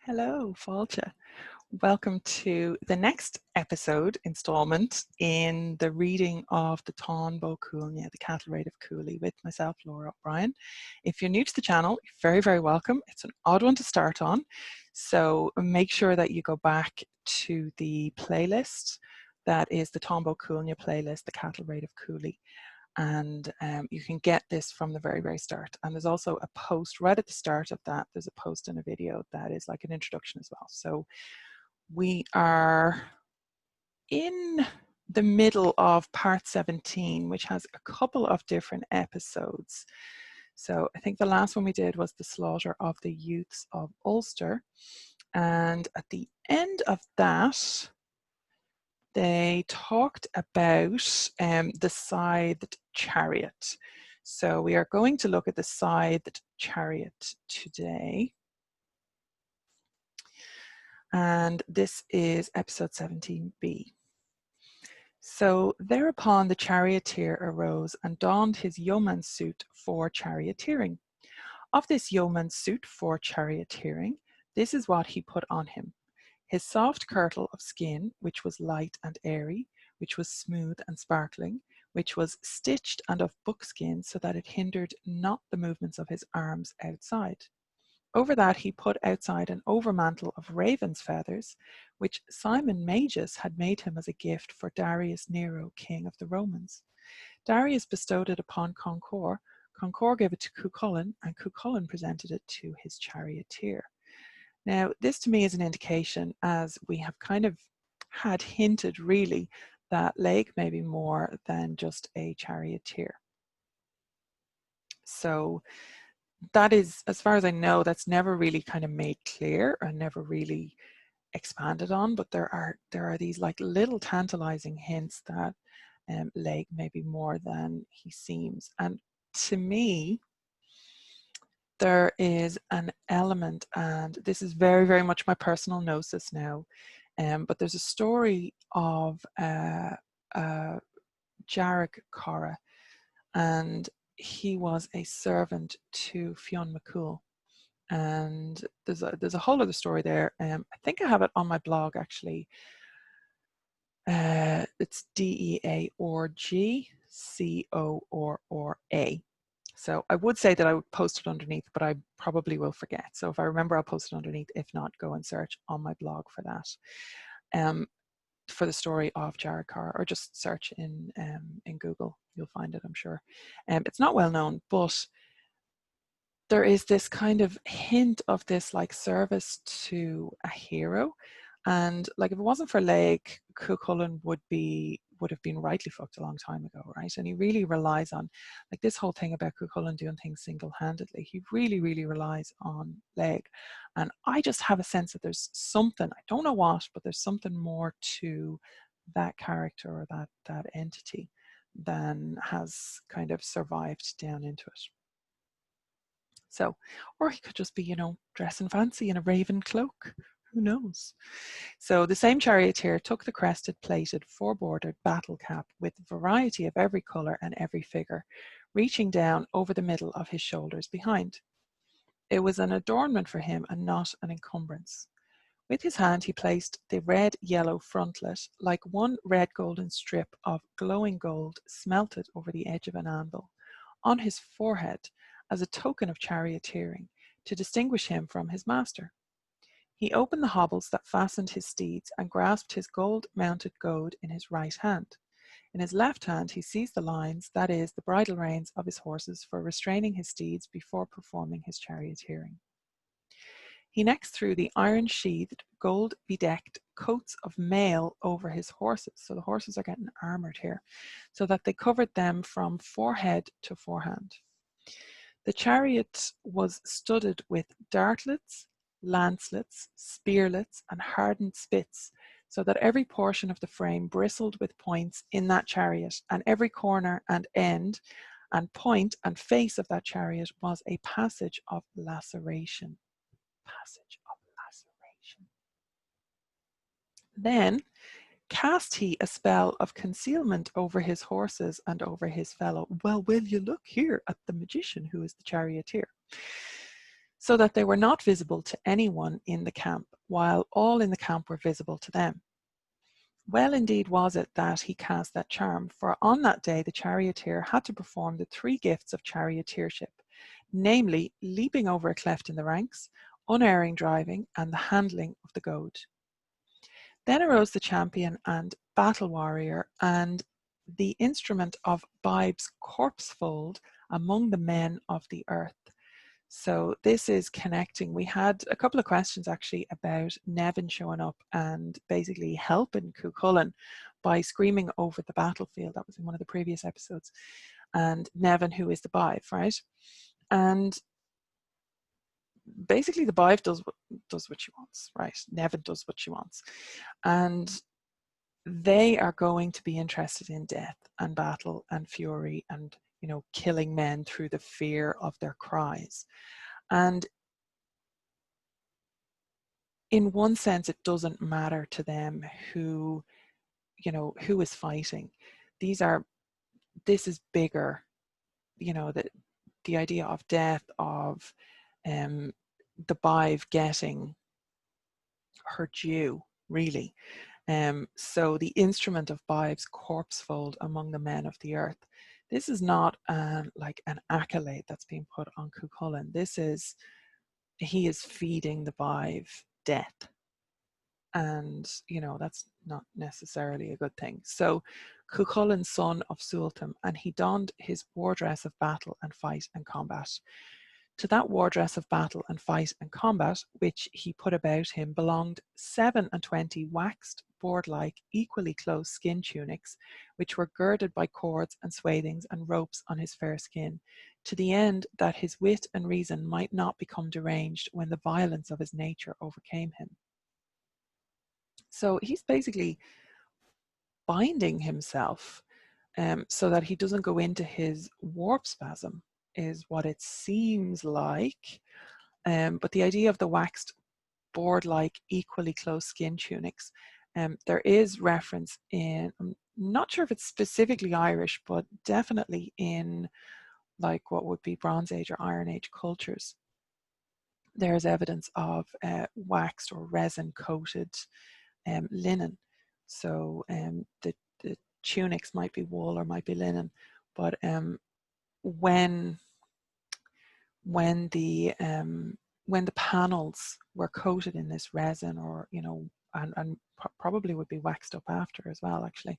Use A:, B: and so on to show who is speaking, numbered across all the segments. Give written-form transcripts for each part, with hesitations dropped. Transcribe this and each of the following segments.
A: Hello, Fáilte. Welcome to the next episode installment in the reading of the Táin Bó Cuailnge, the Cattle Raid of Cooley, with myself, Lora O'Brien. If you're new to the channel, you're very, very welcome. It's an odd one to start on, so make sure that you go back to the playlist. That is the Táin Bó Cuailnge playlist, the Cattle Raid of Cooley. And you can get this from the very, very start. And there's also a post right at the start of that. There's a post in a video that is like an introduction as well. So we are in the middle of part 17, which has a couple of different episodes. So I think the last one we did was the slaughter of the youths of Ulster. And at the end of that, they talked about the Scythed Chariot. So we are going to look at the Scythed Chariot today. And this is episode 17b. So thereupon the charioteer arose and donned his yeoman's suit for charioteering. Of this yeoman's suit for charioteering, this is what he put on him: his soft kirtle of skin, which was light and airy, which was smooth and sparkling, which was stitched and of buckskin, so that it hindered not the movements of his arms outside. Over that he put outside an overmantle of raven's feathers, which Simon Magus had made him as a gift for Darius Nero, king of the Romans. Darius bestowed it upon Concor, Concor gave it to Kukulen, and Kukulen presented it to his charioteer. Now, this to me is an indication, as we have kind of had hinted really, that Lugh may be more than just a charioteer. So that is, as far as I know, that's never really kind of made clear or never really expanded on, but there are these like little tantalizing hints that Lugh may be more than he seems. And to me, there is an element, and this is very, very much my personal gnosis now, but there's a story of Jarek Cora, and he was a servant to Fionn McCool. And there's a whole other story there. I think I have it on my blog actually. It's DEAORG So I would say that I would post it underneath, but I probably will forget. So if I remember, I'll post it underneath. If not, go and search on my blog for that. For the story of Jared Carr, or just search in Google. You'll find it, I'm sure. It's not well known, but there is this kind of hint of this like service to a hero. And like if it wasn't for Lugh, Kukulen would have been rightly fucked a long time ago, right? And he really relies on, like, this whole thing about Kukulen doing things single-handedly. He really, really relies on Lugh. And I just have a sense that there's something, I don't know what, but there's something more to that character or that entity than has kind of survived down into it. So, or he could just be, you know, dressing fancy in a raven cloak. Who knows? So the same charioteer took the crested, plated, four-bordered battle cap with variety of every colour and every figure, reaching down over the middle of his shoulders behind. It was an adornment for him and not an encumbrance. With his hand he placed the red-yellow frontlet, like one red-golden strip of glowing gold smelted over the edge of an anvil, on his forehead as a token of charioteering, to distinguish him from his master. He opened the hobbles that fastened his steeds and grasped his gold-mounted goad in his right hand. In his left hand he seized the lines, that is, the bridle reins of his horses, for restraining his steeds before performing his charioteering. He next threw the iron-sheathed, gold-bedecked coats of mail over his horses, so the horses are getting armoured here, so that they covered them from forehead to forehand. The chariot was studded with dartlets, lancelets, spearlets, and hardened spits, so that every portion of the frame bristled with points in that chariot, and every corner and end and point and face of that chariot was a passage of laceration. Passage of laceration. Then cast he a spell of concealment over his horses and over his fellow. Well, will you look here at the magician who is the charioteer? so that they were not visible to anyone in the camp, while all in the camp were visible to them. Well indeed was it that he cast that charm, for on that day the charioteer had to perform the 3 gifts of charioteership, namely leaping over a cleft in the ranks, unerring driving, and the handling of the goad. Then arose the champion and battle warrior, and the instrument of Bibes' corpse fold among the men of the earth. So this is connecting. We had a couple of questions actually about Nevin showing up and basically helping Kukulen by screaming over the battlefield. That was in one of the previous episodes. And Nevin, who is the Bive, right? And basically the Bive does what she wants, right? Nevin does what she wants. And they are going to be interested in death and battle and fury and, you know, killing men through the fear of their cries. And in one sense, it doesn't matter to them who, you know, who is fighting. This is bigger, you know, the idea of death, of the Bive getting her due, really. So the instrument of Bive's corpse fold among the men of the earth. This is not like an accolade that's being put on Kukulen. This is, he is feeding the Bive death. And, you know, that's not necessarily a good thing. So Cukulen, son of Sualtam, and he donned his war dress of battle and fight and combat. To that war dress of battle and fight and combat, which he put about him, belonged 27 waxed, board-like, equally close skin tunics, which were girded by cords and swathings and ropes on his fair skin, to the end that his wit and reason might not become deranged when the violence of his nature overcame him. So he's basically binding himself so that he doesn't go into his warp spasm, is what it seems like. But the idea of the waxed board-like equally close skin tunics, there is reference in, I'm not sure if it's specifically Irish, but definitely in like what would be Bronze Age or Iron Age cultures. There's evidence of waxed or resin coated linen. So the tunics might be wool or might be linen, but when the panels were coated in this resin, or, you know, and probably would be waxed up after as well, actually,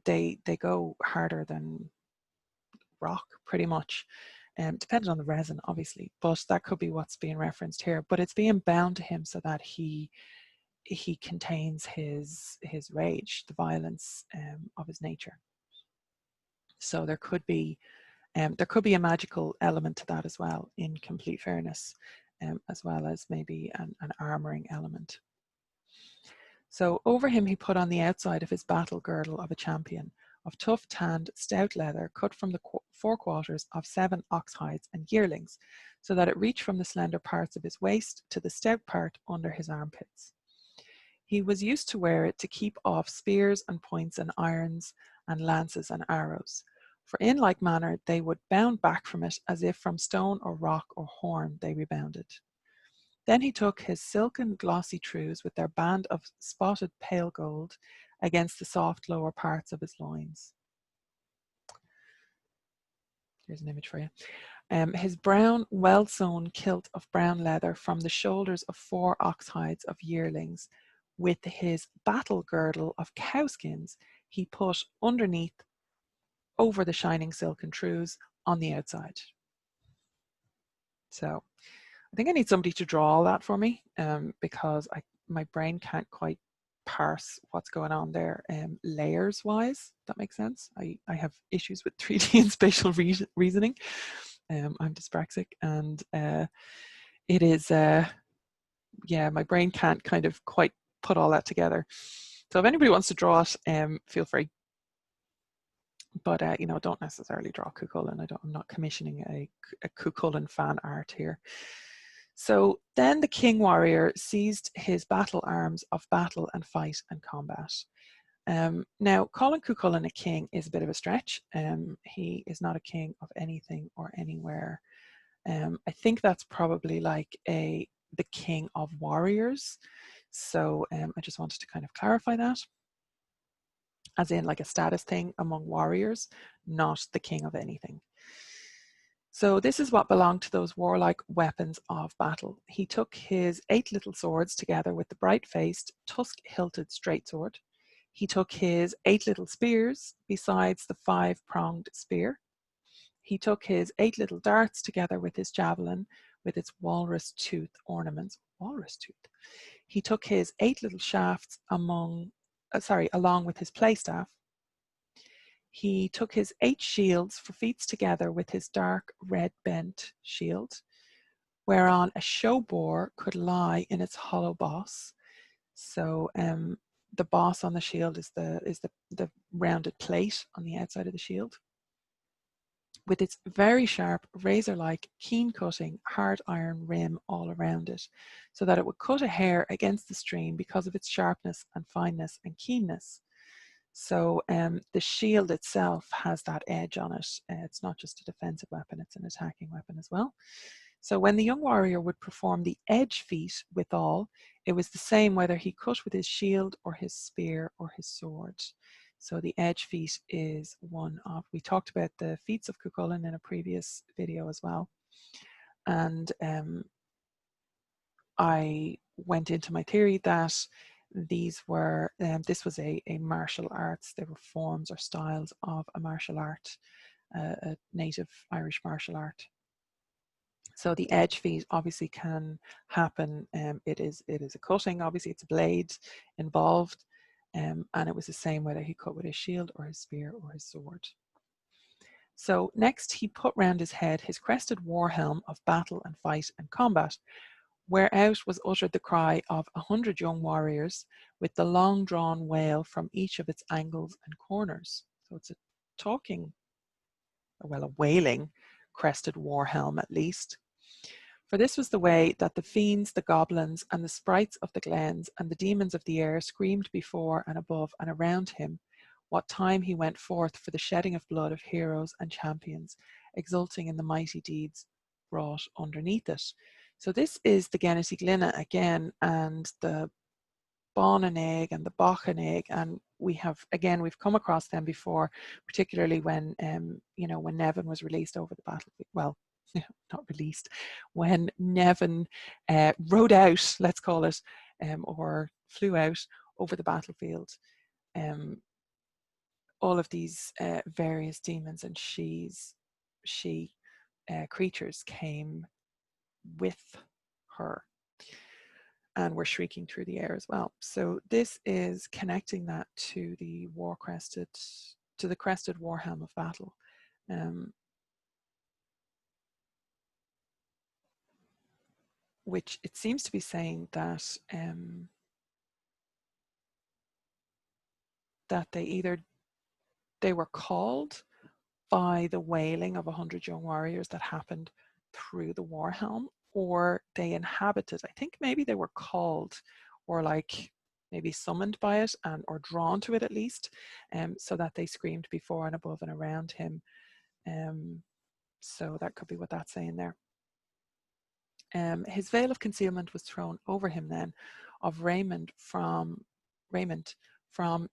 A: they go harder than rock, pretty much, depending on the resin, obviously, but that could be what's being referenced here. But it's being bound to him so that he contains his rage, the violence of his nature. So there could be a magical element to that as well, in complete fairness, as well as maybe an armoring element. So over him he put on the outside of his battle girdle of a champion, of tough tanned stout leather, cut from the 4 quarters of 7 ox hides and yearlings, so that it reached from the slender parts of his waist to the stout part under his armpits. He was used to wear it to keep off spears and points and irons and lances and arrows, for in like manner they would bound back from it as if from stone or rock or horn they rebounded. Then he took his silken glossy trews with their band of spotted pale gold against the soft lower parts of his loins. Here's an image for you. His brown, well-sewn kilt of brown leather from the shoulders of 4 ox hides of yearlings, with his battle girdle of cowskins he put underneath over the shining silken trews on the outside. So I think I need somebody to draw all that for me, because my brain can't quite parse what's going on there layers wise. That makes sense. I have issues with 3D and spatial reasoning. I'm dyspraxic, and it is yeah, my brain can't kind of quite put all that together. So if anybody wants to draw it, feel free. But you know, don't necessarily draw Kukulen. I'm not commissioning a Kukulen fan art here. So then the king warrior seized his battle arms of battle and fight and combat. Now, calling Kukulen a king is a bit of a stretch. He is not a king of anything or anywhere. I think that's probably like the king of warriors. So I just wanted to kind of clarify that, as in like a status thing among warriors, not the king of anything. So this is what belonged to those warlike weapons of battle. He took his 8 little swords together with the bright-faced, tusk-hilted straight sword. He took his 8 little spears besides the 5-pronged spear. He took his 8 little darts together with his javelin with its walrus tooth ornaments. Walrus tooth. He took his 8 little shafts along with his playstaff. He took his 8 shields for feats together with his dark red bent shield, whereon a show boar could lie in its hollow boss. So the boss on the shield is the rounded plate on the outside of the shield, with its very sharp, razor-like, keen-cutting, hard iron rim all around it, so that it would cut a hair against the stream because of its sharpness and fineness and keenness. So the shield itself has that edge on it. It's not just a defensive weapon, it's an attacking weapon as well. So when the young warrior would perform the edge feat withal, it was the same whether he cut with his shield or his spear or his sword. So the edge feat is one of, we talked about the feats of Kukulen in a previous video as well. And I went into my theory that these were, this was a martial arts, they were forms or styles of a martial art, a native Irish martial art. So the edge feat obviously can happen. It is a cutting, obviously it's a blade involved, and it was the same whether he cut with his shield or his spear or his sword. So next he put round his head his crested war helm of battle and fight and combat, whereout was uttered the cry of 100 young warriors, with the long drawn wail from each of its angles and corners. So it's a talking, well, a wailing crested war helm at least. For this was the way that the fiends, the goblins, and the sprites of the glens, and the demons of the air screamed before and above and around him, what time he went forth for the shedding of blood of heroes and champions, exulting in the mighty deeds wrought underneath it. So this is the Gennessy Glynna again, and the Bonaneg and the Bochaneg, and we've come across them before, particularly when when Nevin was released over the battlefield. Well, not released, when Nevin rode out, let's call it, or flew out over the battlefield. All of these various demons and she creatures came with her and were shrieking through the air as well. So this is connecting that to the crested war helm of battle. Which it seems to be saying that that they were called by the wailing of 100 young warriors that happened through the war helm, or they inhabited. I think maybe they were called, or like maybe summoned by it, or drawn to it at least, so that they screamed before and above and around him. So that could be what that's saying there. His veil of concealment was thrown over him then, of raiment from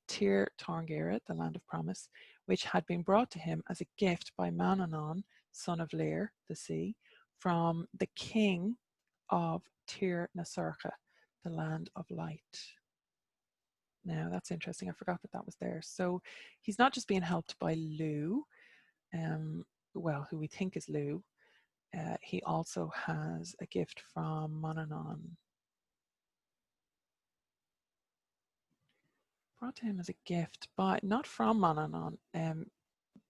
A: Tir Tarngera, the land of promise, which had been brought to him as a gift by Manannán, son of Lear, the sea, from the king of Tir na Sorcha, the land of light. Now that's interesting, I forgot that was there. So he's not just being helped by Lugh, who we think is Lugh. He also has a gift from Manannán, brought to him as a gift, but not from Manannán.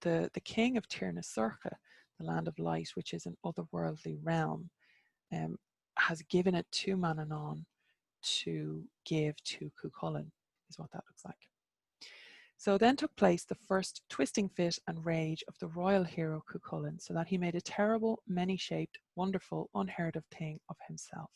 A: The king of Tir na Sorcha, the land of light, which is an otherworldly realm, has given it to Manannán to give to Kukulen, is what that looks like. So then took place the first twisting fit and rage of the royal hero Kukulen, so that he made a terrible, many-shaped, wonderful, unheard of thing of himself.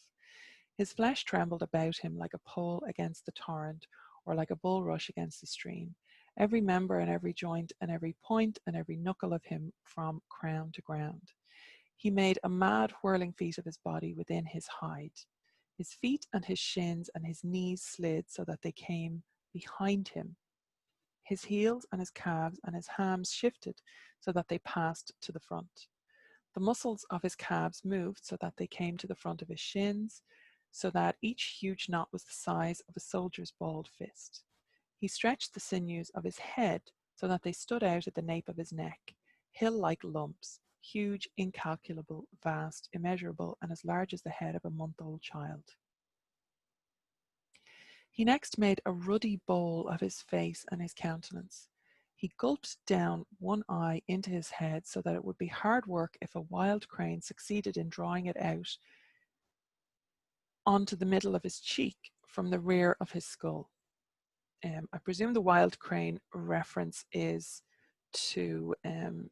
A: His flesh trembled about him like a pole against the torrent, or like a bulrush against the stream, every member and every joint and every point and every knuckle of him from crown to ground. He made a mad whirling feat of his body within his hide. His feet and his shins and his knees slid so that they came behind him. His heels and his calves and his hams shifted so that they passed to the front. The muscles of his calves moved so that they came to the front of his shins, so that each huge knot was the size of a soldier's balled fist. He stretched the sinews of his head so that they stood out at the nape of his neck, hill-like lumps, huge, incalculable, vast, immeasurable, and as large as the head of a month-old child. He next made a ruddy bowl of his face and his countenance. He gulped down one eye into his head so that it would be hard work if a wild crane succeeded in drawing it out onto the middle of his cheek from the rear of his skull. I presume the wild crane reference is to the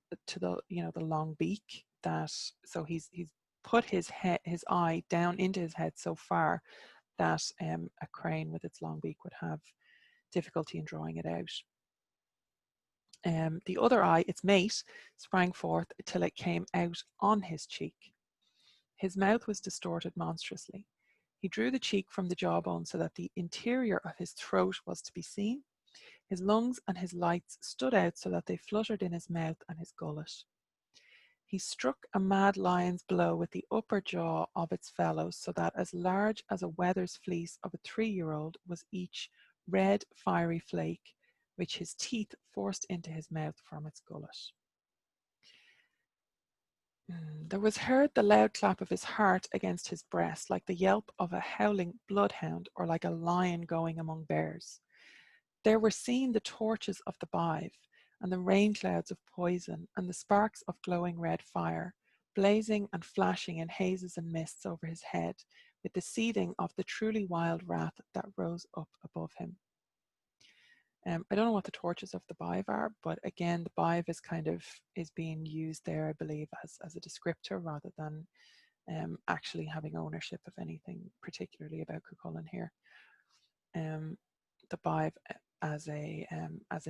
A: the long beak that, so he's put his eye down into his head so far that a crane with its long beak would have difficulty in drawing it out. The other eye, its mate, sprang forth till it came out on his cheek. His mouth was distorted monstrously. He drew the cheek from the jawbone so that the interior of his throat was to be seen. His lungs and his lights stood out so that they fluttered in his mouth and his gullet. He struck a mad lion's blow with the upper jaw of its fellows so that as large as a wether's fleece of a 3-year-old was each red, fiery flake, which his teeth forced into his mouth from its gullet. There was heard the loud clap of his heart against his breast, like the yelp of a howling bloodhound or like a lion going among bears. There were seen the torches of the bive and the rain clouds of poison and the sparks of glowing red fire, blazing and flashing in hazes and mists over his head, with the seething of the truly wild wrath that rose up above him. I don't know what the torches of the bive are, but again, the bive is being used there, I believe, as a descriptor rather than actually having ownership of anything particularly about Kukulen here. The bive as a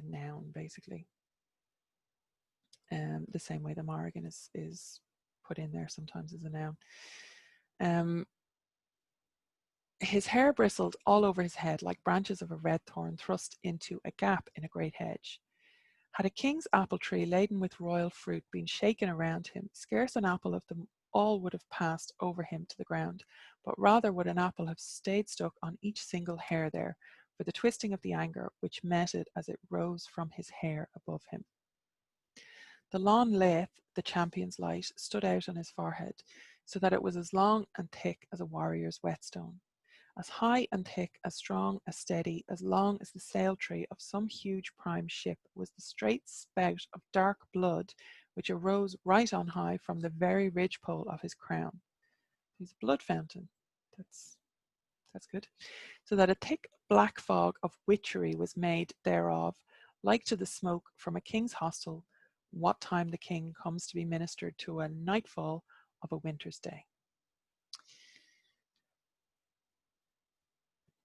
A: noun, basically. The same way the Mórrígan is put in there sometimes as a noun. His hair bristled all over his head like branches of a red thorn thrust into a gap in a great hedge. Had a king's apple tree laden with royal fruit been shaken around him, scarce an apple of them all would have passed over him to the ground, but rather would an apple have stayed stuck on each single hair there, for the twisting of the anger which met it as it rose from his hair above him. The lawn lath, the champion's light, stood out on his forehead, so that it was as long and thick as a warrior's whetstone. As high and thick, as strong, as steady, as long as the sail tree of some huge prime ship was the straight spout of dark blood which arose right on high from the very ridgepole of his crown. He's a blood fountain. That's good. So that a thick black fog of witchery was made thereof, like to the smoke from a king's hostel, what time the king comes to be ministered to a nightfall of a winter's day.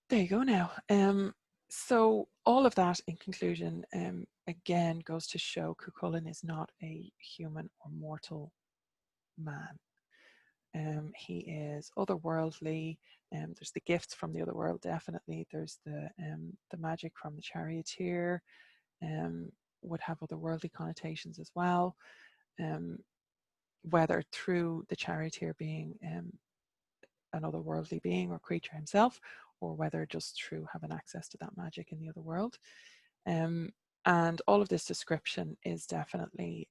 A: There you go now. So all of that in conclusion, again, goes to show Kukulen is not a human or mortal man. He is otherworldly. There's the gifts from the other world, definitely. There's the magic from the charioteer, would have otherworldly connotations as well. Whether through the charioteer being an otherworldly being or creature himself, or whether just through having access to that magic in the other world. And all of this description is definitely,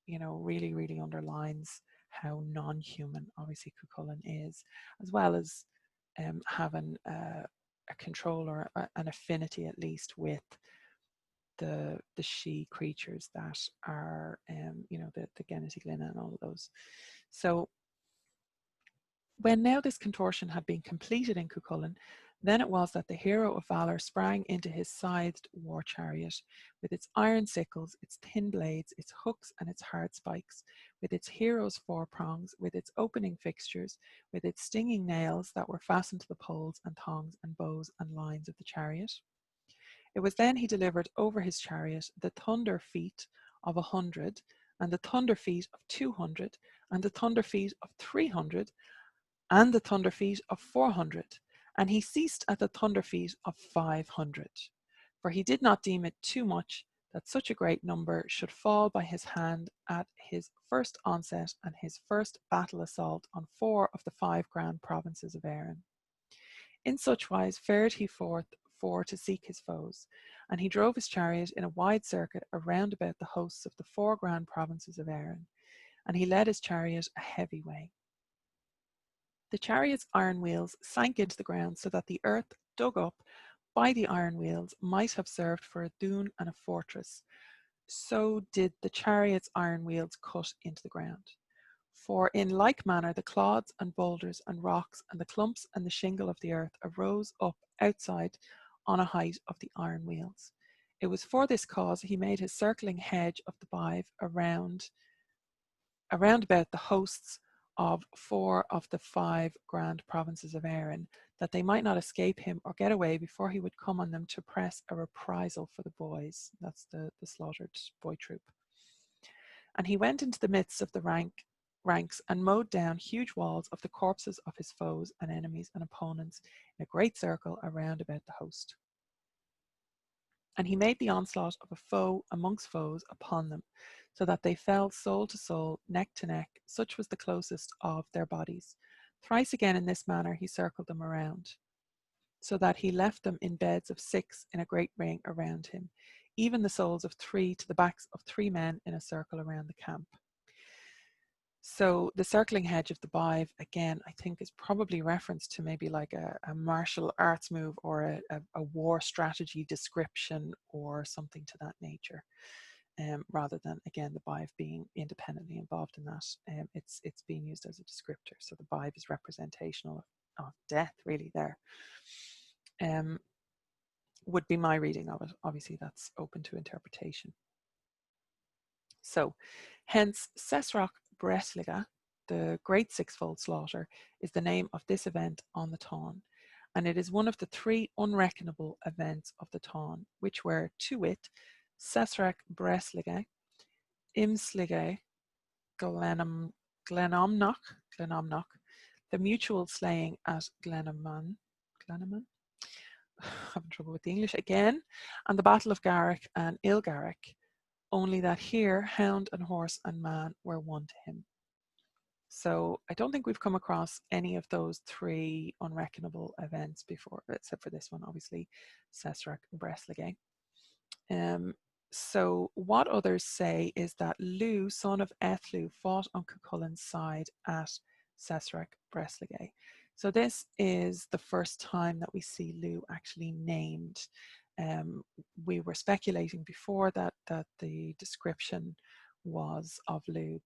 A: really, really underlines how non-human obviously Kukulen is, as well as having a control or an affinity at least with the she creatures that are, the Genetic Lina and all of those. So when now this contortion had been completed in Kukulen, then it was that the hero of valor sprang into his scythed war chariot, with its iron sickles, its thin blades, its hooks and its hard spikes, with its hero's 4 prongs, with its opening fixtures, with its stinging nails that were fastened to the poles and thongs and bows and lines of the chariot. It was then he delivered over his chariot the thunder feet of 100, and the thunder feet of 200, and the thunder feet of 300, and the thunder feet of 400, and he ceased at the thunder feet of 500. For he did not deem it too much that such a great number should fall by his hand at his first onset and his first battle assault on 4 of the 5 grand provinces of Erin. In such wise fared he forth for to seek his foes, and he drove his chariot in a wide circuit around about the hosts of the 4 grand provinces of Erin, and he led his chariot a heavy way. The chariot's iron wheels sank into the ground so that the earth dug up by the iron wheels might have served for a dune and a fortress. So did the chariot's iron wheels cut into the ground. For in like manner the clods and boulders and rocks and the clumps and the shingle of the earth arose up outside on a height of the iron wheels. It was for this cause he made his circling hedge of the bive around about the hosts of 4 of the 5 grand provinces of Erin, that they might not escape him or get away before he would come on them to press a reprisal for the boys. That's the slaughtered boy troop. And he went into the midst of the ranks and mowed down huge walls of the corpses of his foes and enemies and opponents in a great circle around about the host. And he made the onslaught of a foe amongst foes upon them, so that they fell soul to soul, neck to neck, such was the closest of their bodies. Thrice again in this manner he circled them around, so that he left them in beds of 6 in a great ring around him, even the souls of 3 to the backs of 3 men in a circle around the camp. So the circling hedge of the bive, again, I think is probably reference to maybe like a martial arts move or a war strategy description or something to that nature, rather than, again, the bive being independently involved in that. It's being used as a descriptor. So the bive is representational of death, really, there. Would be my reading of it. Obviously, that's open to interpretation. So, hence, Sesroch Bresliga, the Great Sixfold Slaughter, is the name of this event on the Táin, and it is one of the 3 unreckonable events of the Táin, which were, to wit, Sesroch Bresliga, Imslige, Glenomnoch, the mutual slaying at Glenaman, having trouble with the English again, and the Battle of Garrick and Ilgarrick, only that here hound and horse and man were one to him. So I don't think we've come across any of those 3 unreckonable events before, except for this one, obviously, Sesroch Bresliga. So what others say is that Lugh, son of Ethlu, fought on Kukulen's side at Sesroch Bresliga. So this is the first time that we see Lugh actually named. We were speculating before that the description was of Lugh,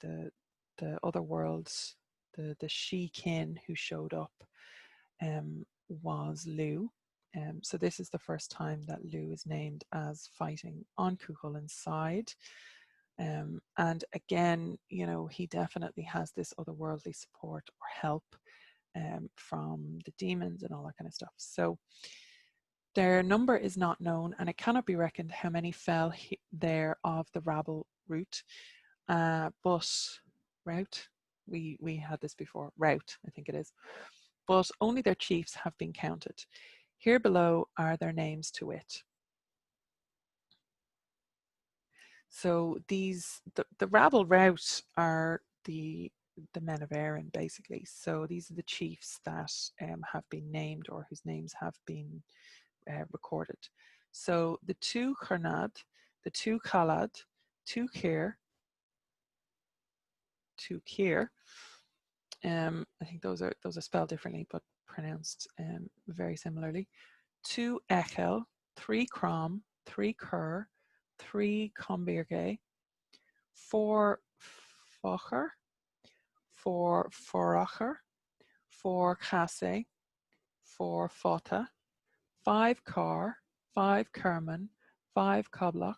A: the other worlds, the she-kin who showed up was Lugh. So this is the first time that Lugh is named as fighting on Kukulen's side. And again, you know, he definitely has this otherworldly support or help from the demons and all that kind of stuff. So their number is not known, and it cannot be reckoned how many fell there of the rabble rout. But rout, we had this before, rout, I think it is. But only their chiefs have been counted. Here below are their names to wit. So these, the rabble rout are the men of Erin, basically. So these are the chiefs that have been named or whose names have been recorded. So the 2 Chernad, the 2 Chalad, 2 Keir, 2 Keir. I think those are spelled differently but pronounced very similarly. 2 Echel, 3 Crom, 3 Cur, 3 Combirge, 4 Focher, 4 Foracher, 4 Chasse, 4 Fota, 5 Car, 5 Kerman, 5 Coblach,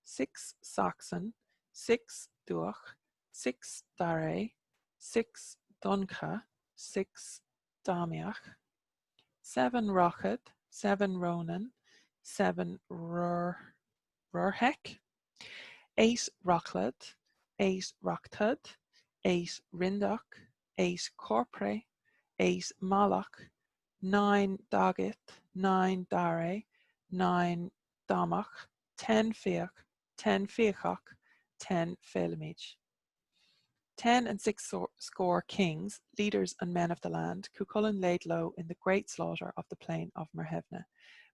A: 6 Saxon, 6 Duach, 6 Dare, 6 Dunca, 6 Damiach, 7 Rochad, 7 Ronan, 7 Rurhek, 8 Rochlad, 8 Roctad, 8 Rindach, 8 Corpre, 8 Malach, 9 Daggett, 9 Dare, 9 Damach, 10 Fiach, 10 Fiachach, 10 Felimich. 10 and 6 score kings, leaders and men of the land, Kukulen laid low in the great slaughter of the plain of Merhevne,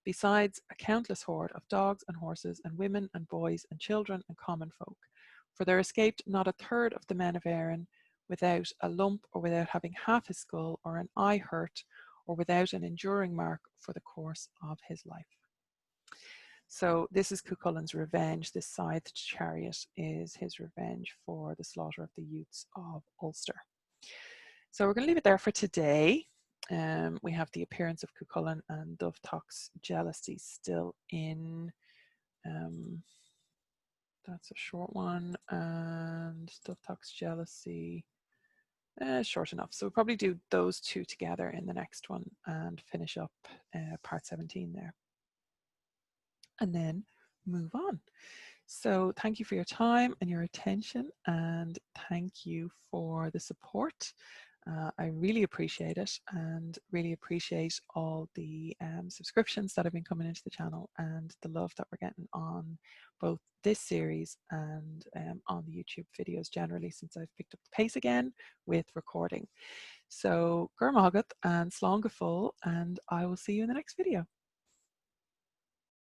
A: besides a countless horde of dogs and horses and women and boys and children and common folk. For there escaped not a third of the men of Aaron without a lump or without having half his skull or an eye hurt or without an enduring mark for the course of his life. So this is Cukulen's revenge. This Scythed chariot is his revenge for the slaughter of the youths of Ulster. So we're going to leave it there for today. We have the appearance of Cukulen and Dovtach's jealousy still in. That's a short one. And Dovtach's jealousy, short enough. So we'll probably do those two together in the next one and finish up part 17 there. And then move on. So thank you for your time and your attention, and thank you for the support. I really appreciate it, and really appreciate all the subscriptions that have been coming into the channel and the love that we're getting on both this series and on the YouTube videos generally, since I've picked up the pace again with recording. So Gur Magat and Slán go full, and I will see you in the next video.